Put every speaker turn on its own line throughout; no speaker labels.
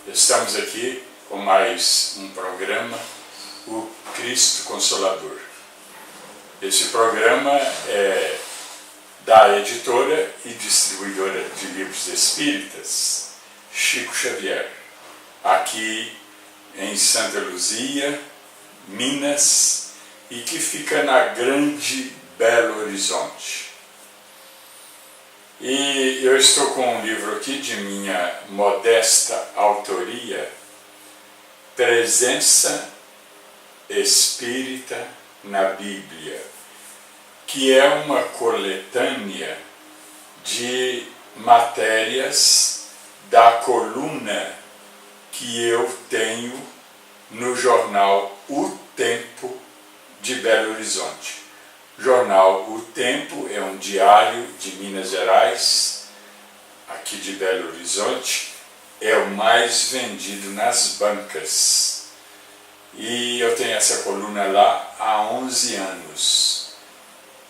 Estamos aqui com mais um programa, o Cristo Consolador. Esse programa é da editora e distribuidora de livros espíritas, Chico Xavier, aqui em Santa Luzia, Minas, e que fica na Grande Belo Horizonte. E eu estou com um livro aqui de minha modesta autoria, Presença Espírita na Bíblia, que é uma coletânea de matérias da coluna que eu tenho no jornal O Tempo de Belo Horizonte. O jornal O Tempo é um diário de Minas Gerais, aqui de Belo Horizonte, é o mais vendido nas bancas. E eu tenho essa coluna lá há 11 anos.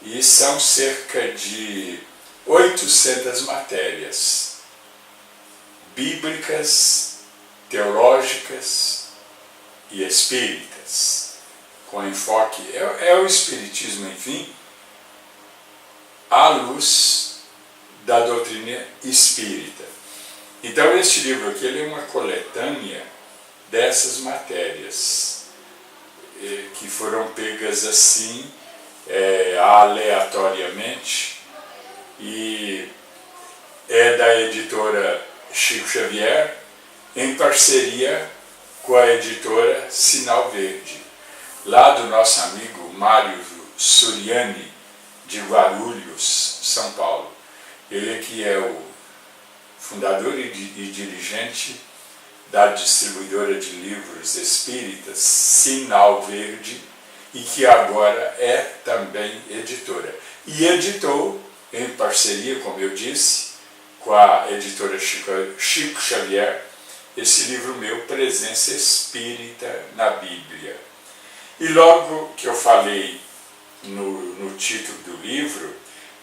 E são cerca de 800 matérias bíblicas, teológicas e espíritas, com enfoque, é o espiritismo, enfim, à luz da doutrina espírita. Então este livro aqui ele é uma coletânea dessas matérias que foram pegas assim, aleatoriamente, e é da editora Chico Xavier, em parceria com a editora Sinal Verde, lá do nosso amigo Mário Suriani, de Guarulhos, São Paulo. Ele que é o fundador e dirigente da distribuidora de livros espíritas Sinal Verde, e que agora é também editora. E editou, em parceria, como eu disse, com a editora Chico Xavier, esse livro meu, Presença Espírita na Bíblia. E logo que eu falei no título do livro,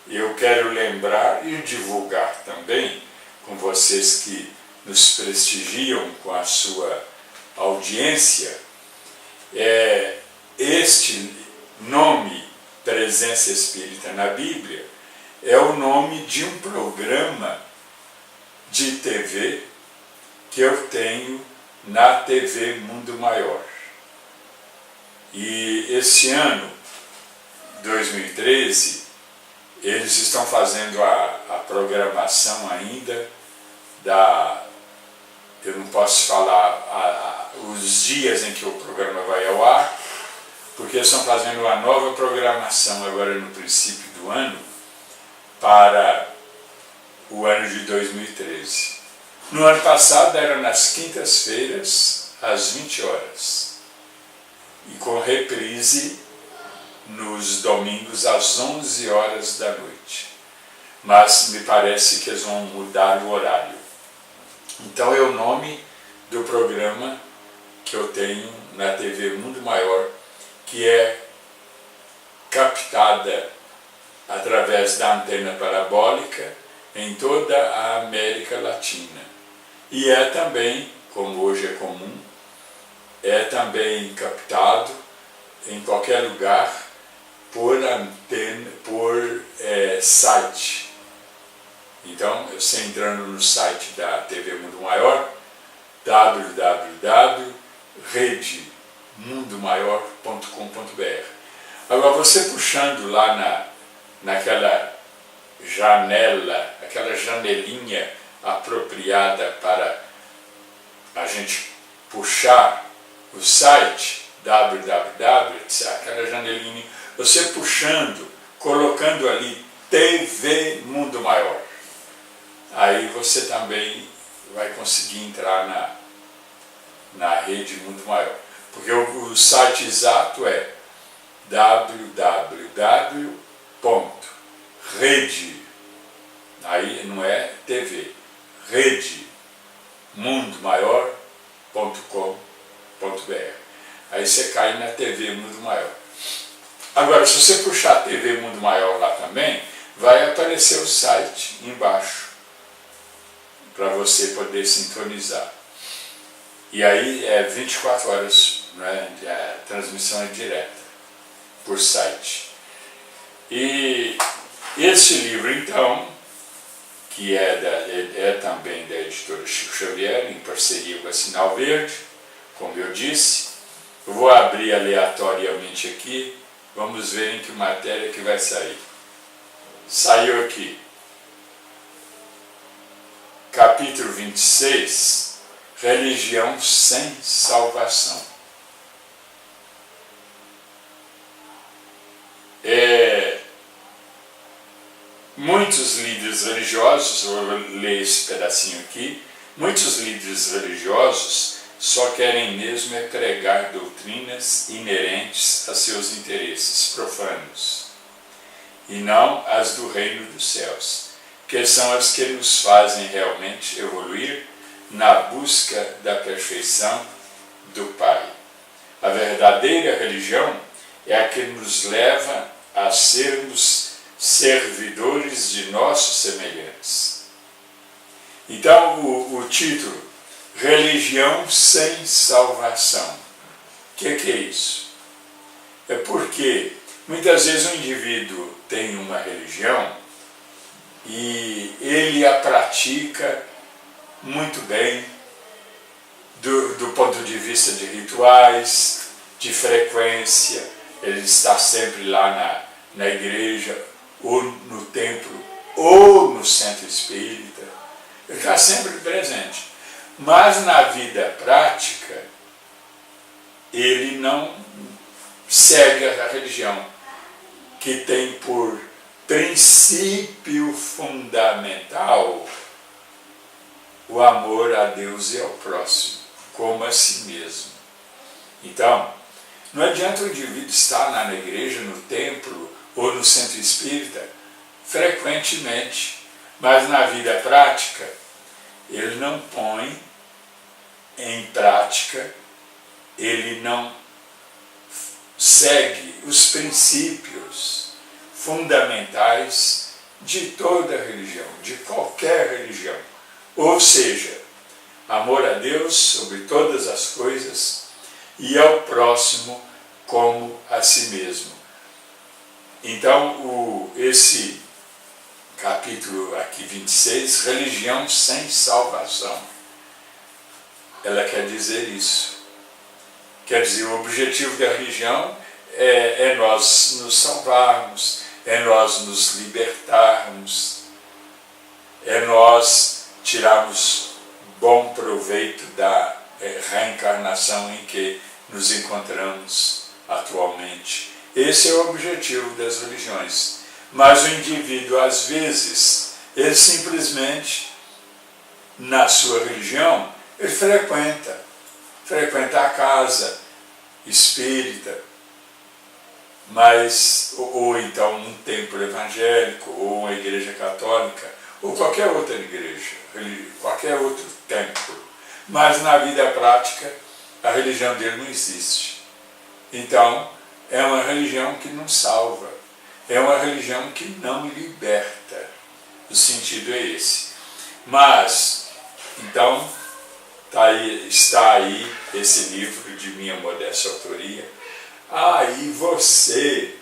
eu quero lembrar e divulgar também com vocês que nos prestigiam com a sua audiência, este nome, Presença Espírita na Bíblia, é o nome de um programa de TV que eu tenho na TV Mundo Maior. E esse ano, 2013, eles estão fazendo a programação ainda eu não posso falar os dias em que o programa vai ao ar, porque eles estão fazendo uma nova programação agora no princípio do ano, para o ano de 2013. No ano passado era nas quintas-feiras, às 20 horas, e com reprise nos domingos às 11 horas da noite. Mas me parece que eles vão mudar o horário. Então é o nome do programa que eu tenho na TV Mundo Maior, que é captada através da antena parabólica em toda a América Latina. E é também, como hoje é comum, é também captado em qualquer lugar por antena, por site. Então, você entrando no site da TV Mundo Maior, www.redemundomaior.com.br. Agora, você puxando lá naquela janela, aquela janelinha apropriada para a gente puxar o site, aquela janelinha, você puxando, colocando ali TV Mundo Maior, aí você também vai conseguir entrar na rede Mundo Maior, porque o site exato é www.rede, aí não é TV, redemundomaior.com.br. Aí você cai na TV Mundo Maior. Agora, se você puxar a TV Mundo Maior lá também, vai aparecer o site embaixo, para você poder sintonizar. E aí é 24 horas, né? A transmissão é direta, por site. E esse livro, então, que é também da editora Chico Xavier, em parceria com a Sinal Verde, como eu disse, eu vou abrir aleatoriamente aqui, vamos ver em que matéria que vai sair. Saiu aqui, capítulo 26, Religião sem Salvação. Muitos líderes religiosos, eu vou ler esse pedacinho aqui, muitos líderes religiosos só querem mesmo é pregar doutrinas inerentes a seus interesses profanos, e não as do reino dos céus, que são as que nos fazem realmente evoluir na busca da perfeição do Pai. A verdadeira religião é a que nos leva a sermos servidores de nossos semelhantes. Então, o título, Religião sem Salvação. O que é isso? É porque muitas vezes o indivíduo tem uma religião e ele a pratica muito bem do ponto de vista de rituais, de frequência, ele está sempre lá na igreja, ou no templo, ou no centro espírita, ele está sempre presente. Mas na vida prática, ele não segue a religião, que tem por princípio fundamental o amor a Deus e ao próximo, como a si mesmo. Então, não adianta o indivíduo estar lá na igreja, no templo ou no centro espírita frequentemente, mas na vida prática ele não põe em prática, ele não segue os princípios fundamentais de toda religião, de qualquer religião. Ou seja, amor a Deus sobre todas as coisas e ao próximo como a si mesmo. Então, esse capítulo aqui 26, Religião sem Salvação, ela quer dizer isso. Quer dizer, o objetivo da religião é nós nos salvarmos, é nós nos libertarmos, é nós tirarmos bom proveito da reencarnação em que nos encontramos atualmente. Esse é o objetivo das religiões. Mas o indivíduo, às vezes, ele simplesmente, na sua religião, ele frequenta a casa espírita, mas, ou então um templo evangélico, ou uma igreja católica, ou qualquer outra igreja, qualquer outro templo. Mas na vida prática, a religião dele não existe. Então, é uma religião que não salva, é uma religião que não liberta. O sentido é esse. Mas, então, está aí esse livro de minha modesta autoria. E você,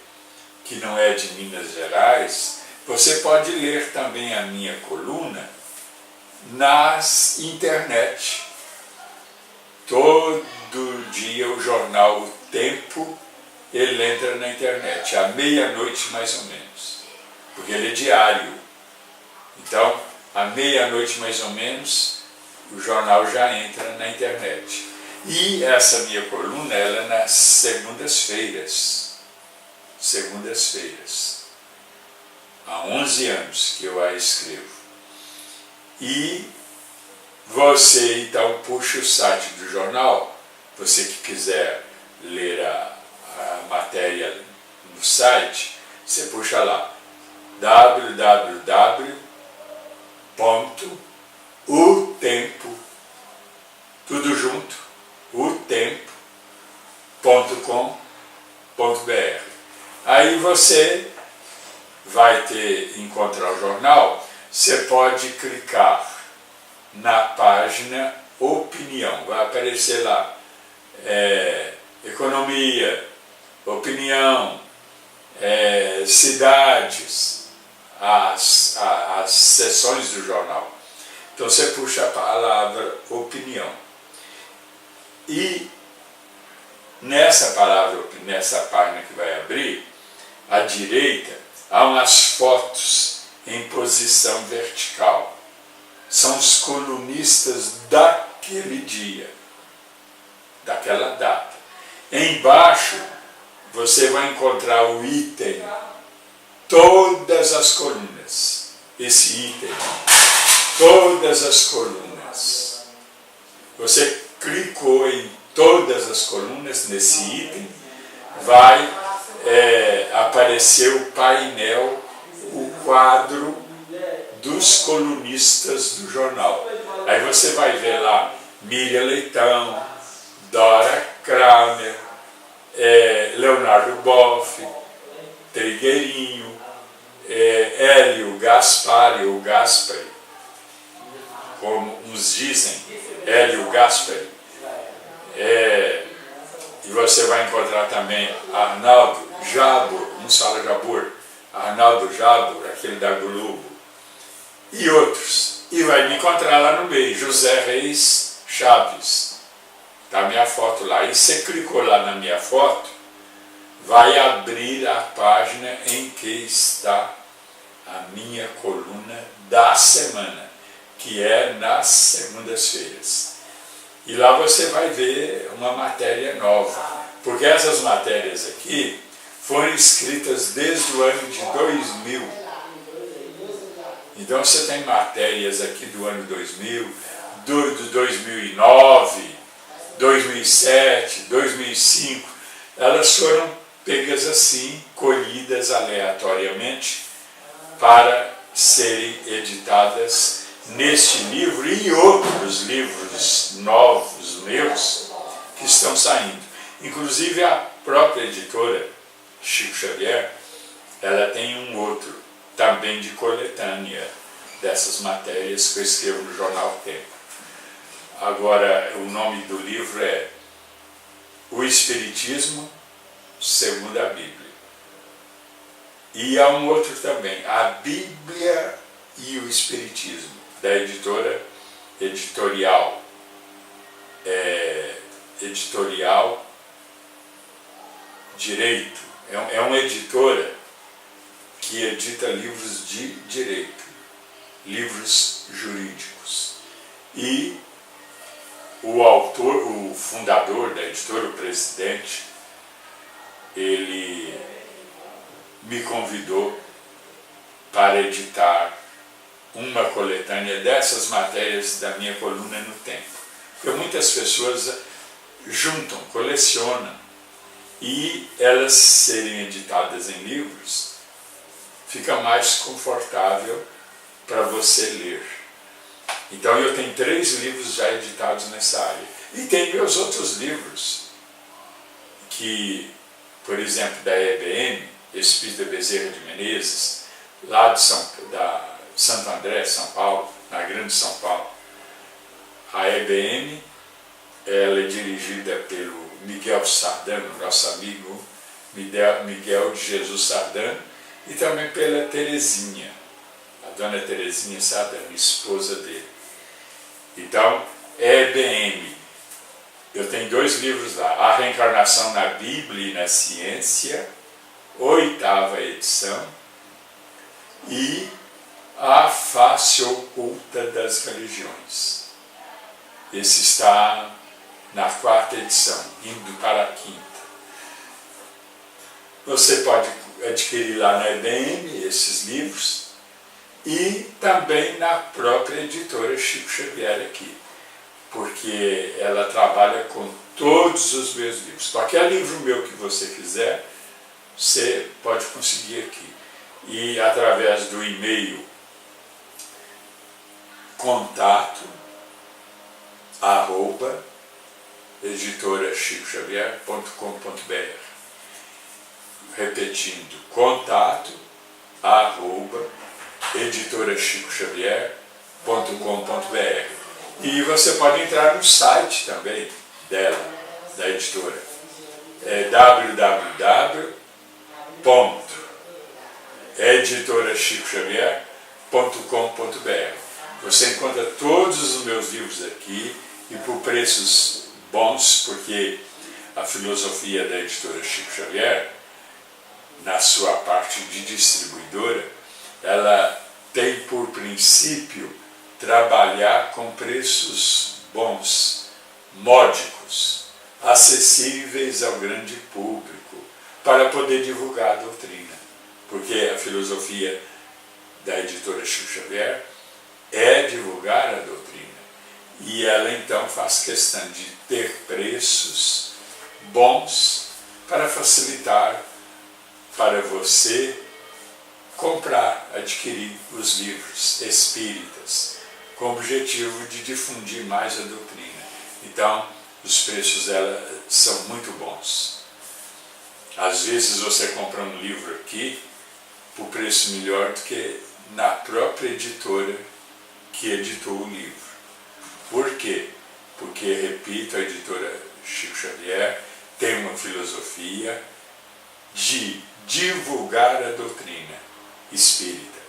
que não é de Minas Gerais, você pode ler também a minha coluna nas internet. Todo dia o jornal O Tempo, ele entra na internet, à meia-noite mais ou menos, porque ele é diário. Então, à meia-noite mais ou menos, o jornal já entra na internet. E essa minha coluna, ela é nas segundas-feiras. Há 11 anos que eu a escrevo. E você, então, puxa o site do jornal, você que quiser ler a matéria no site, você puxa lá, www.utempo, tudo junto, utempo.com.br. Aí você vai encontrar o jornal, você pode clicar na página opinião. Vai aparecer lá economia, opinião, cidades, as seções do jornal. Então você puxa a palavra opinião. E nessa palavra, nessa página que vai abrir, à direita, há umas fotos em posição vertical. São os colunistas daquele dia, daquela data. Embaixo, você vai encontrar o item, todas as colunas. Esse item, todas as colunas. Você clicou em todas as colunas nesse item, vai aparecer o painel, o quadro dos colunistas do jornal. Aí você vai ver lá Miriam Leitão, Dora Kramer, Leonardo Boff, Trigueirinho, Hélio Gaspari, ou Gaspari, como uns dizem, Hélio Gaspari. E você vai encontrar também Arnaldo Jabor, uns falam Jabor, Arnaldo Jabor, aquele da Globo, e outros. E vai me encontrar lá no meio, José Reis Chaves. Está a minha foto lá. E você clicou lá na minha foto, vai abrir a página em que está a minha coluna da semana, que é nas segundas-feiras. E lá você vai ver uma matéria nova, porque essas matérias aqui foram escritas desde o ano de 2000. Então você tem matérias aqui do ano 2000, do 2009, 2007, 2005. Elas foram pegas assim, colhidas aleatoriamente, para serem editadas neste livro e outros livros novos meus que estão saindo. Inclusive a própria editora Chico Xavier, ela tem um outro também de coletânea dessas matérias que eu escrevo no jornal Tempo. Agora, o nome do livro é O Espiritismo segundo a Bíblia. E há um outro também, A Bíblia e o Espiritismo, da editora Editorial Direito. É uma editora que edita livros de direito, livros jurídicos. E o autor, o fundador da editora, o presidente, ele me convidou para editar uma coletânea dessas matérias da minha coluna no Tempo. Porque muitas pessoas juntam, colecionam, e elas serem editadas em livros, fica mais confortável para você ler. Então eu tenho 3 livros já editados nessa área. E tem meus outros livros, que, por exemplo, da EBM, Espírito Bezerra de Menezes, lá de Santo André, São Paulo, na Grande São Paulo. A EBM, ela é dirigida pelo Miguel Sardano, nosso amigo Miguel de Jesus Sardano, e também pela Terezinha, a dona Terezinha Sardano, esposa dele. Então, EBM, eu tenho 2 livros lá, A Reencarnação na Bíblia e na Ciência, 8ª edição, e A Face Oculta das Religiões. Esse está na 4ª edição, indo para a 5ª. Você pode adquirir lá na EBM esses livros e também na própria editora Chico Xavier aqui, porque ela trabalha com todos os meus livros. Qualquer livro meu que você quiser, você pode conseguir aqui. E através do e-mail contato@editorachicoxavier.com.br. Repetindo, contato@editorachicoxavier.com.br. E você pode entrar no site também dela, da editora. É www.editorachicxavier.com.br. Você encontra todos os meus livros aqui e por preços bons, porque a filosofia da editora Chico Xavier, na sua parte de distribuidora, ela tem por princípio trabalhar com preços bons, módicos, acessíveis ao grande público, para poder divulgar a doutrina. Porque a filosofia da editora Chico Xavier é divulgar a doutrina. E ela então faz questão de ter preços bons para facilitar para você comprar, adquirir os livros espíritas, com o objetivo de difundir mais a doutrina. Então, os preços dela são muito bons. Às vezes você compra um livro aqui por preço melhor do que na própria editora que editou o livro. Por quê? Porque, repito, a editora Chico Xavier tem uma filosofia de divulgar a doutrina espírita.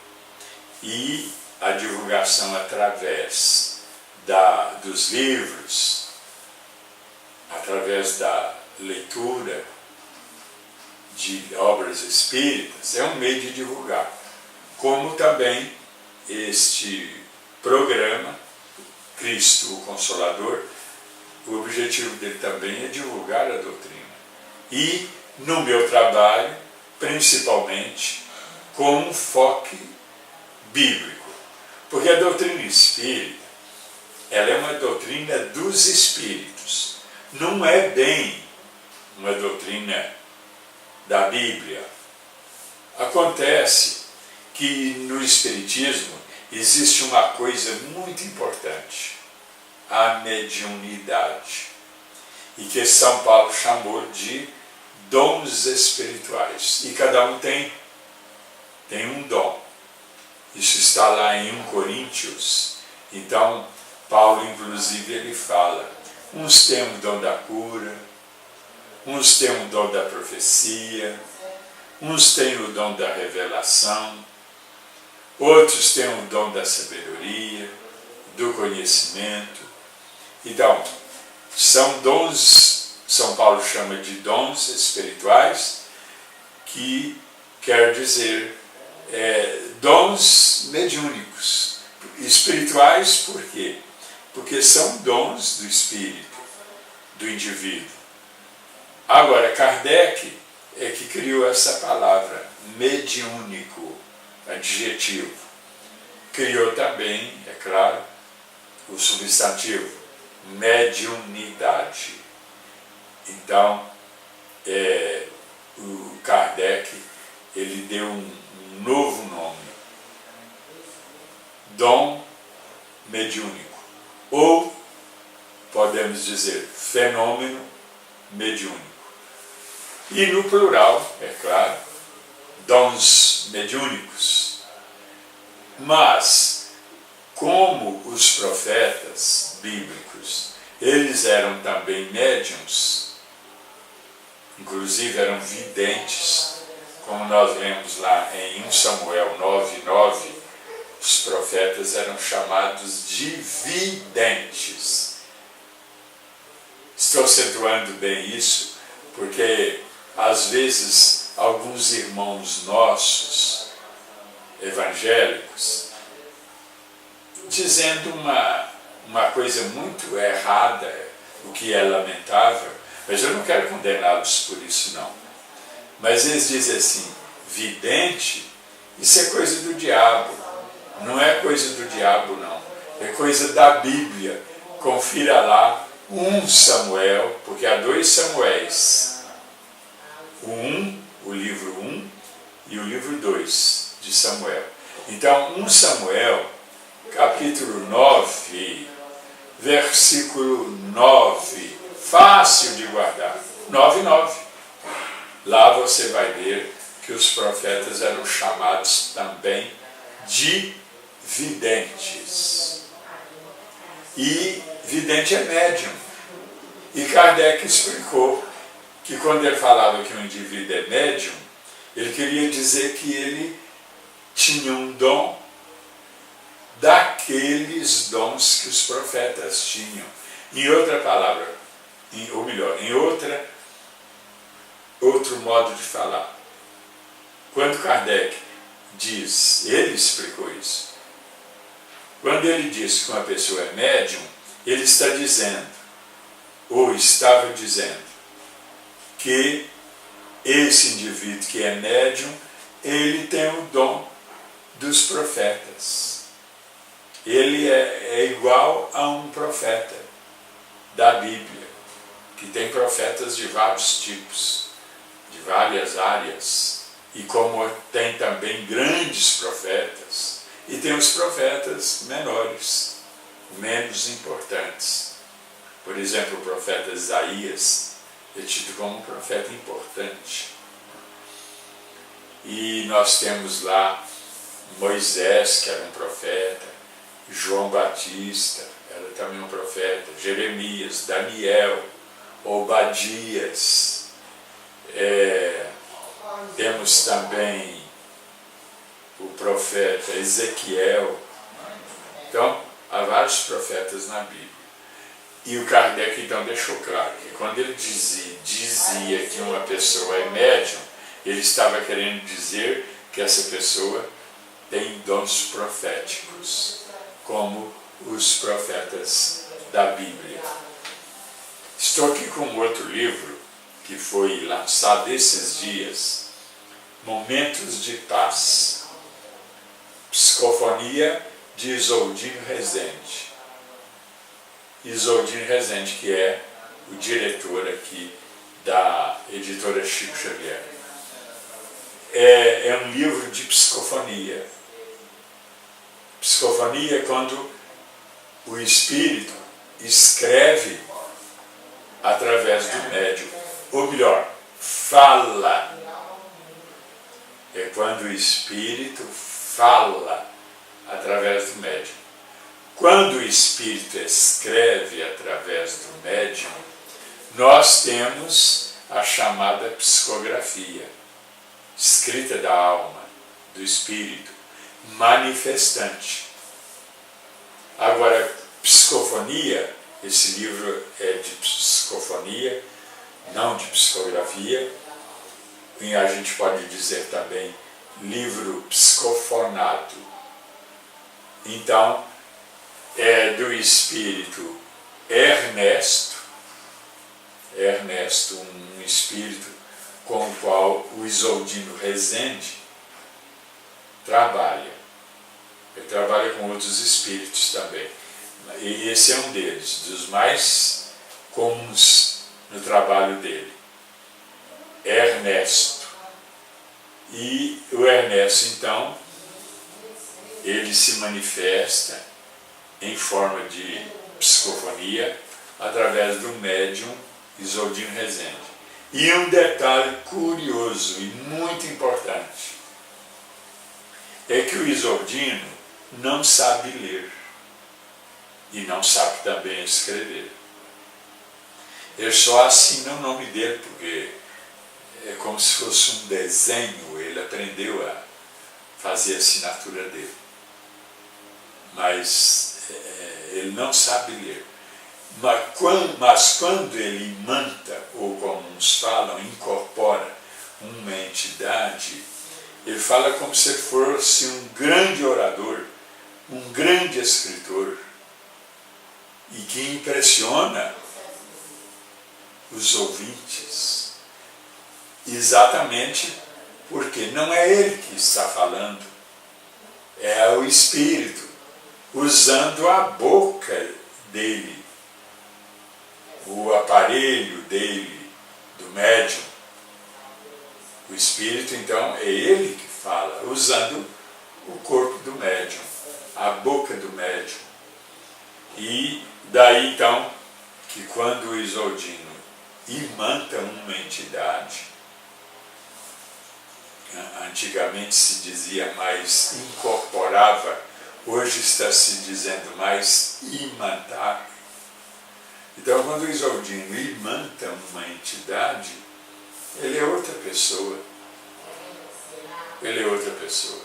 E a divulgação através dos livros, através da leitura de obras espíritas, é um meio de divulgar. Como também este programa, Cristo o Consolador, o objetivo dele também é divulgar a doutrina. E, no meu trabalho, principalmente, com um foco bíblico. Porque a doutrina espírita, ela é uma doutrina dos espíritos. Não é bem uma doutrina da Bíblia. Acontece que no espiritismo existe uma coisa muito importante, a mediunidade, e que São Paulo chamou de dons espirituais. E cada um tem um dom. Isso está lá em 1 Coríntios. Então, Paulo, inclusive, ele fala, uns têm o dom da cura, uns têm o dom da profecia, uns têm o dom da revelação, outros têm o dom da sabedoria, do conhecimento. Então, são dons, São Paulo chama de dons espirituais, que quer dizer dons mediúnicos. Espirituais por quê? Porque são dons do espírito, do indivíduo. Agora, Kardec é que criou essa palavra, mediúnico, adjetivo. Criou também, é claro, o substantivo, mediunidade. Então, o Kardec, ele deu um novo nome, dom mediúnico, ou podemos dizer fenômeno mediúnico. E no plural, é claro, dons mediúnicos. Mas, como os profetas bíblicos, eles eram também médiuns, inclusive eram videntes, como nós lemos lá em 1 Samuel 9:9, os profetas eram chamados de videntes. Estou acentuando bem isso, porque às vezes alguns irmãos nossos, evangélicos, dizendo uma coisa muito errada, o que é lamentável, mas eu não quero condená-los por isso não. Mas eles dizem assim, vidente, isso é coisa do diabo. Não é coisa do diabo não, é coisa da Bíblia. Confira lá 1 Samuel, porque há 2 Samuéis. O livro 1 e o livro 2 de Samuel. Então, 1 Samuel, capítulo 9, versículo 9, fácil de guardar, 9:9. Lá você vai ver que os profetas eram chamados também de videntes. e vidente é médium. E Kardec explicou que quando ele falava que um indivíduo é médium, ele queria dizer que ele tinha um dom daqueles dons que os profetas tinham. Em outra palavra, ou melhor, em outro modo de falar. Quando Kardec diz, ele explicou isso, quando ele diz que uma pessoa é médium, ele está dizendo, ou estava dizendo, que esse indivíduo que é médium, ele tem o dom dos profetas. Ele é igual a um profeta da Bíblia, que tem profetas de vários tipos, de várias áreas, e como tem também grandes profetas, e tem os profetas menores, menos importantes. Por exemplo, o profeta Isaías é tido como um profeta importante. E nós temos lá Moisés, que era um profeta, João Batista, era também um profeta, Jeremias, Daniel, Obadias, temos também o profeta Ezequiel. Então, há vários profetas na Bíblia. E o Kardec então deixou claro que quando ele dizia que uma pessoa é médium, ele estava querendo dizer que essa pessoa tem dons proféticos, como os profetas da Bíblia. Estou aqui com um outro livro que foi lançado esses dias, Momentos de Paz, Psicofonia de Isoldino Rezende. Isoldino Rezende, que é o diretor aqui da editora Chico Xavier. É um livro de psicofonia. Psicofonia é quando o espírito escreve através do médium, ou melhor, fala. É quando o espírito fala através do médium. Quando o espírito escreve através do médium, nós temos a chamada psicografia, escrita da alma, do espírito, manifestante. Agora, psicofonia, esse livro é de psicofonia, não de psicografia, e a gente pode dizer também livro psicofonado. Então, é do espírito Ernesto, um espírito com o qual o Isoldino Rezende trabalha. Ele trabalha com outros espíritos também. E esse é um deles, dos mais comuns no trabalho dele. Ernesto. E o Ernesto, então, ele se manifesta em forma de psicofonia através do médium Isoldino Rezende. E um detalhe curioso e muito importante é que o Isoldino não sabe ler e não sabe também escrever. Ele só assina o nome dele, porque é como se fosse um desenho, ele aprendeu a fazer a assinatura dele. Mas ele não sabe ler. Mas quando ele imanta, ou como uns falam, incorpora uma entidade, ele fala como se fosse um grande orador, um grande escritor, e que impressiona os ouvintes, exatamente porque não é ele que está falando, é o espírito, usando a boca dele, o aparelho dele, do médium. O espírito, então, é ele que fala, usando o corpo do médium, a boca do médium. E daí, então, que quando o Isoldino imanta uma entidade, antigamente se dizia mais, incorporava Hoje está se dizendo mais imantar. Então, quando o Isoldino imanta uma entidade, ele é outra pessoa. Ele é outra pessoa.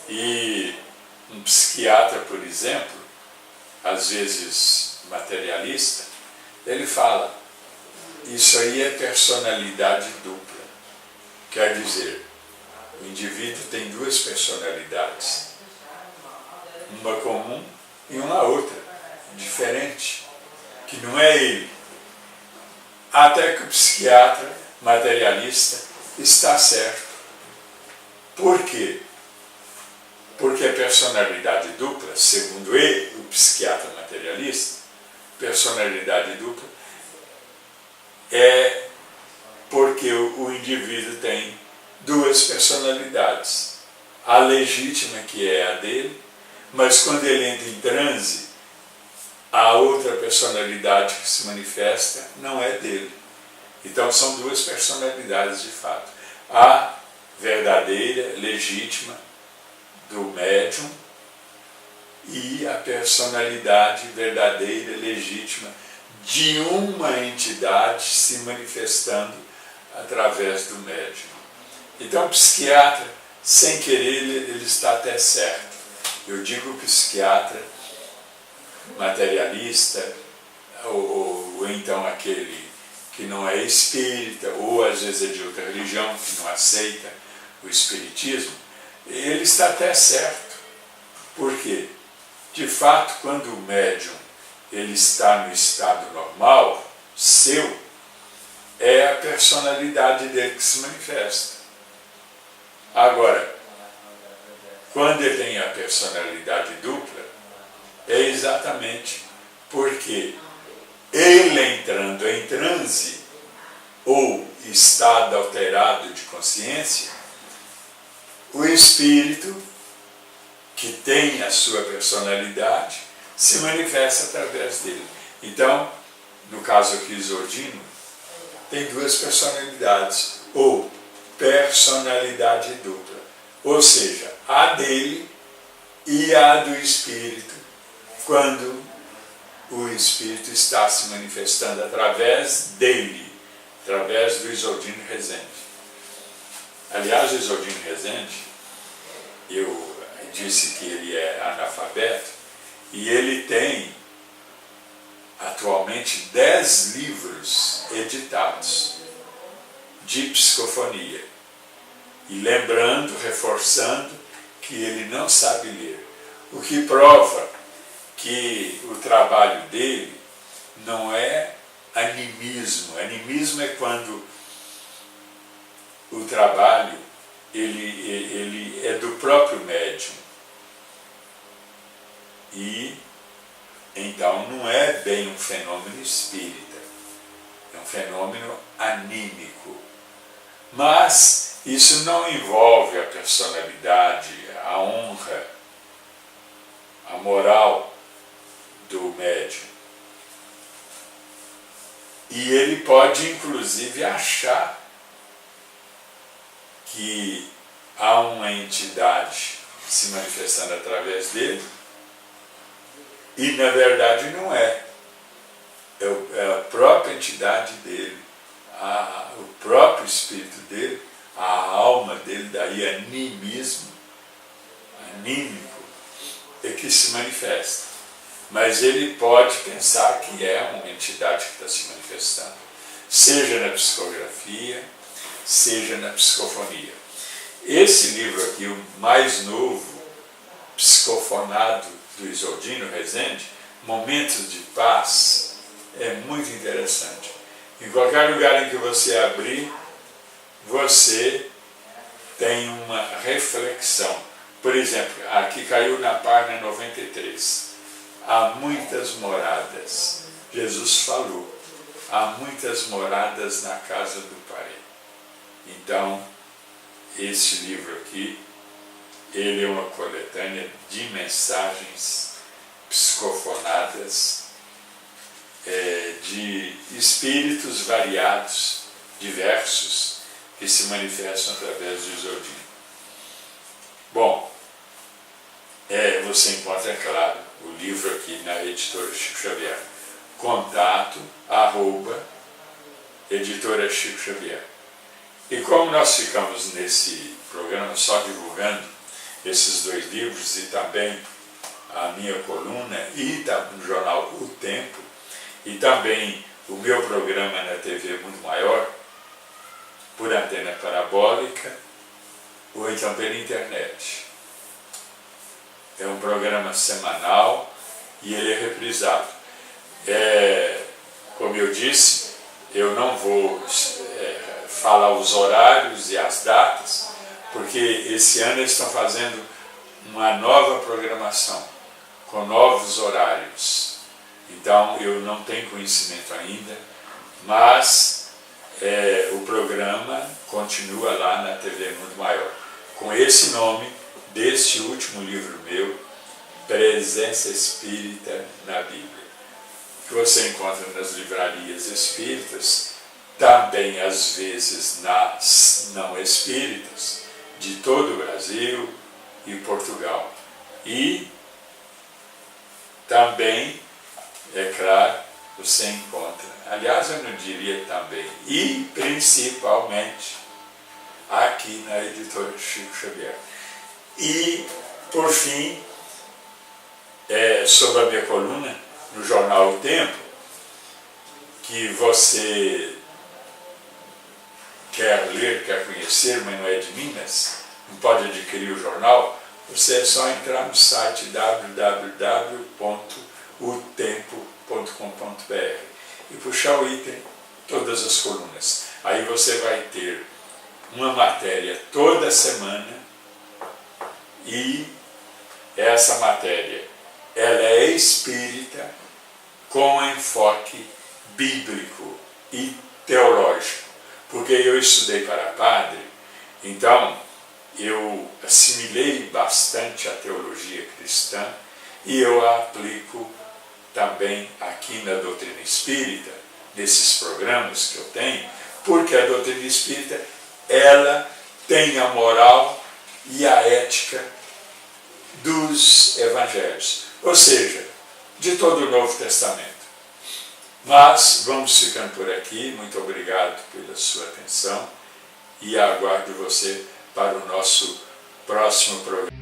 E um psiquiatra, por exemplo, às vezes materialista, ele fala, isso aí é personalidade dupla. Quer dizer, o indivíduo tem duas personalidades, uma comum e uma outra, diferente, que não é ele. Até que o psiquiatra materialista está certo. Por quê? Porque a personalidade dupla, segundo ele, o psiquiatra materialista, personalidade dupla é porque o indivíduo tem duas personalidades. A legítima, que é a dele, mas quando ele entra em transe, a outra personalidade que se manifesta não é dele. Então são duas personalidades de fato. A verdadeira, legítima, do médium e a personalidade verdadeira, legítima de uma entidade se manifestando através do médium. Então o psiquiatra, sem querer, ele está até certo. Eu digo psiquiatra materialista, ou então aquele que não é espírita, ou às vezes é de outra religião, que não aceita o espiritismo, ele está até certo. Por quê? De fato, quando o médium ele está no estado normal, seu, é a personalidade dele que se manifesta. Agora, quando ele tem a personalidade dupla, é exatamente porque ele entrando em transe ou estado alterado de consciência, o espírito que tem a sua personalidade se manifesta através dele. Então, no caso aqui, Isoldino tem duas personalidades, ou personalidade dupla, ou seja, a dele e a do espírito, quando o espírito está se manifestando através dele, através do Isoldino Rezende. Aliás, o Isoldino Rezende, eu disse que ele é analfabeto, e ele tem atualmente 10 livros editados de psicofonia. E lembrando, reforçando, que ele não sabe ler. O que prova que o trabalho dele não é animismo. Animismo é quando o trabalho ele é do próprio médium. E então não é bem um fenômeno espírita, é um fenômeno anímico. Mas isso não envolve a personalidade, a honra, a moral do médium. E ele pode inclusive achar que há uma entidade se manifestando através dele, e na verdade não é. É a própria entidade dele, o próprio espírito dele, a alma dele, daí animismo, anímico, é que se manifesta. Mas ele pode pensar que é uma entidade que está se manifestando, seja na psicografia, seja na psicofonia. Esse livro aqui, o mais novo, psicofonado do Isoldino Rezende, Momentos de Paz, é muito interessante. Em qualquer lugar em que você abrir, você tem uma reflexão. Por exemplo, aqui caiu na página 93. Há muitas moradas. Jesus falou, há muitas moradas na casa do Pai. Então, esse livro aqui, ele é uma coletânea de mensagens psicofonadas de espíritos variados, diversos, que se manifestam através do Isoldino. Bom, você encontra, é claro, o livro aqui na editora Chico Xavier. Contato, editora Chico Xavier. E como nós ficamos nesse programa só divulgando esses 2 livros e também a minha coluna e no jornal O Tempo e também o meu programa na TV Mundo Maior, por antena parabólica ou então pela internet. É um programa semanal e ele é reprisado. Como eu disse, eu não vou falar os horários e as datas, porque esse ano eles estão fazendo uma nova programação, com novos horários. Então eu não tenho conhecimento ainda, mas o programa continua lá na TV Mundo Maior, com esse nome deste último livro meu, Presença Espírita na Bíblia, que você encontra nas livrarias espíritas, também às vezes nas não espíritas, de todo o Brasil e Portugal. E também, é claro, você encontra, aliás eu não diria também, e principalmente aqui na editora Chico Xavier. E, por fim, sobre a minha coluna, no jornal O Tempo, que você quer ler, quer conhecer, mas não é de Minas, não pode adquirir o jornal, você é só entrar no site www.utempo.com.br e puxar o item Todas as Colunas. Aí você vai ter uma matéria toda semana e essa matéria ela é espírita com enfoque bíblico e teológico, porque eu estudei para padre, então eu assimilei bastante a teologia cristã e eu a aplico também aqui na doutrina espírita, nesses programas que eu tenho, porque a doutrina espírita ela tem a moral e a ética dos evangelhos, ou seja, de todo o Novo Testamento. Mas vamos ficando por aqui, muito obrigado pela sua atenção e aguardo você para o nosso próximo programa.